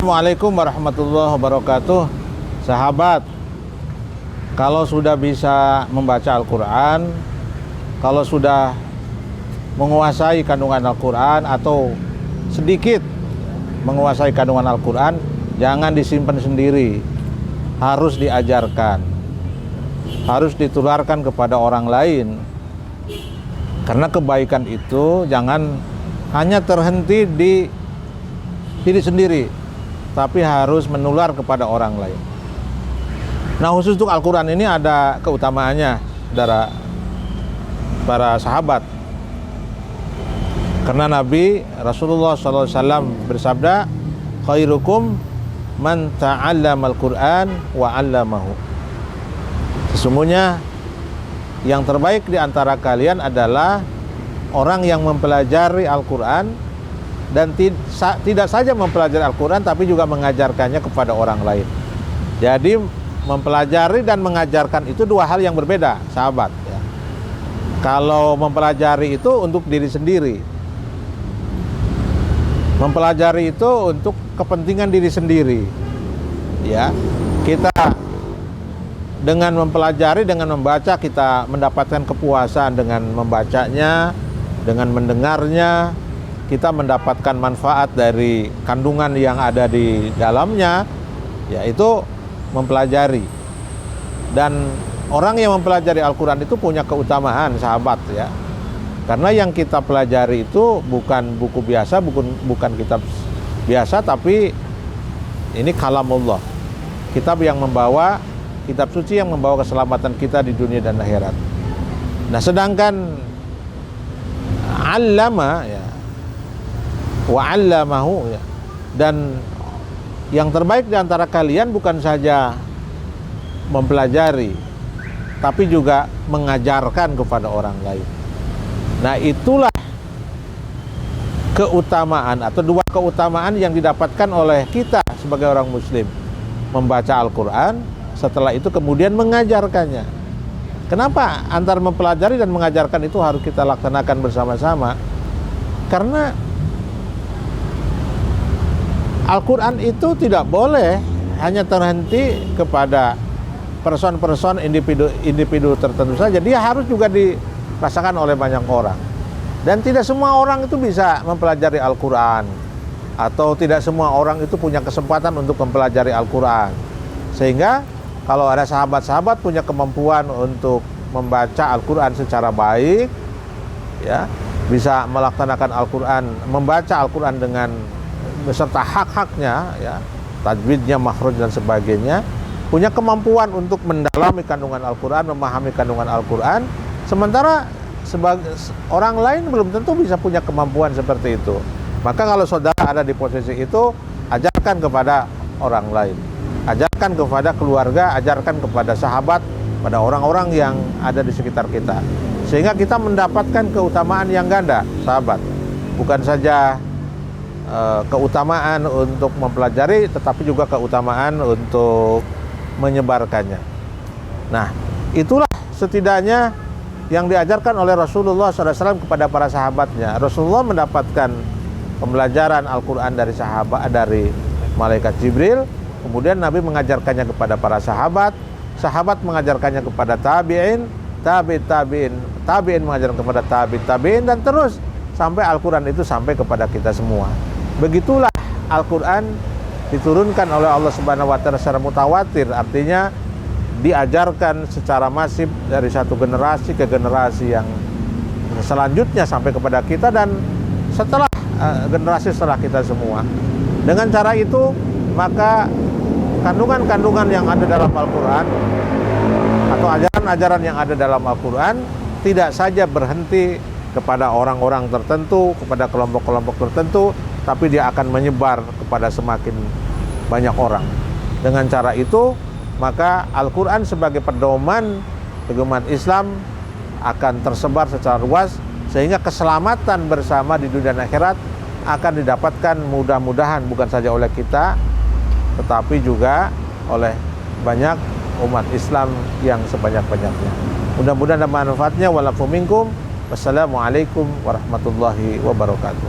Assalamualaikum warahmatullahi wabarakatuh. Sahabat, kalau sudah bisa membaca Al-Quran, kalau sudah menguasai kandungan Al-Quran atau sedikit menguasai kandungan Al-Quran, jangan disimpan sendiri, harus diajarkan, harus ditularkan kepada orang lain. Karena kebaikan itu jangan hanya terhenti di diri sendiri, tapi harus menular kepada orang lain. Nah, khusus untuk Al-Quran ini ada keutamaannya dari para sahabat. Karena Nabi Rasulullah SAW bersabda, khairukum man ta'allamal Qur'an wa 'allamahu. Sesungguhnya yang terbaik di antara kalian adalah orang yang mempelajari Al-Quran dan tidak saja mempelajari Al-Quran tapi juga mengajarkannya kepada orang lain. Jadi mempelajari dan mengajarkan itu dua hal yang berbeda, sahabat ya. Kalau mempelajari itu untuk diri sendiri, mempelajari itu untuk kepentingan diri sendiri ya. Kita dengan mempelajari, dengan membaca, kita mendapatkan kepuasan dengan membacanya, dengan mendengarnya, kita mendapatkan manfaat dari kandungan yang ada di dalamnya, yaitu mempelajari. Dan orang yang mempelajari Al-Quran itu punya keutamaan, sahabat ya. Karena yang kita pelajari itu bukan buku biasa, bukan kitab biasa, tapi ini kalamullah, kitab yang membawa, kitab suci yang membawa keselamatan kita di dunia dan akhirat. Nah, sedangkan allama ya, wa 'allamahu ya, dan yang terbaik di antara kalian bukan saja mempelajari, tapi juga mengajarkan kepada orang lain. Nah, itulah keutamaan atau dua keutamaan yang didapatkan oleh kita sebagai orang muslim. Membaca Al-Quran, setelah itu kemudian mengajarkannya. Kenapa antara mempelajari dan mengajarkan itu harus kita laksanakan bersama-sama? Karena Al-Quran itu tidak boleh hanya terhenti kepada person-person, individu tertentu saja. Dia harus juga dirasakan oleh banyak orang. Dan tidak semua orang itu bisa mempelajari Al-Quran, atau tidak semua orang itu punya kesempatan untuk mempelajari Al-Quran. Sehingga kalau ada sahabat-sahabat punya kemampuan untuk membaca Al-Quran secara baik ya, bisa melaksanakan Al-Quran, membaca Al-Quran dengan beserta hak-haknya ya, tajwidnya, makhraj dan sebagainya, punya kemampuan untuk mendalami kandungan Al-Quran, memahami kandungan Al-Quran, sementara sebagai orang lain belum tentu bisa punya kemampuan seperti itu. Maka kalau saudara ada di posisi itu, ajarkan kepada orang lain, ajarkan kepada keluarga, ajarkan kepada sahabat, pada orang-orang yang ada di sekitar kita, sehingga kita mendapatkan keutamaan yang ganda, sahabat. Bukan saja keutamaan untuk mempelajari, tetapi juga keutamaan untuk menyebarkannya. Nah, itulah setidaknya yang diajarkan oleh Rasulullah SAW kepada para sahabatnya. Rasulullah mendapatkan pembelajaran Al-Quran dari malaikat Jibril, kemudian Nabi mengajarkannya kepada para sahabat, sahabat mengajarkannya kepada tabi'in, tabi'in mengajarkan kepada tabi'in, dan terus sampai Al-Quran itu sampai kepada kita semua. Begitulah Al-Quran diturunkan oleh Allah Subhanahu wa Ta'ala secara mutawatir, artinya diajarkan secara masif dari satu generasi ke generasi yang selanjutnya sampai kepada kita dan setelah generasi setelah kita semua. Dengan cara itu, maka kandungan-kandungan yang ada dalam Al-Quran atau ajaran-ajaran yang ada dalam Al-Quran tidak saja berhenti kepada orang-orang tertentu, kepada kelompok-kelompok tertentu, tapi dia akan menyebar kepada semakin banyak orang. Dengan cara itu, maka Al-Quran sebagai pedoman bagi umat Islam akan tersebar secara luas, sehingga keselamatan bersama di dunia dan akhirat akan didapatkan mudah-mudahan bukan saja oleh kita, tetapi juga oleh banyak umat Islam yang sebanyak-banyaknya. Mudah-mudahan ada manfaatnya. Walakum minkum. Wassalamualaikum warahmatullahi wabarakatuh.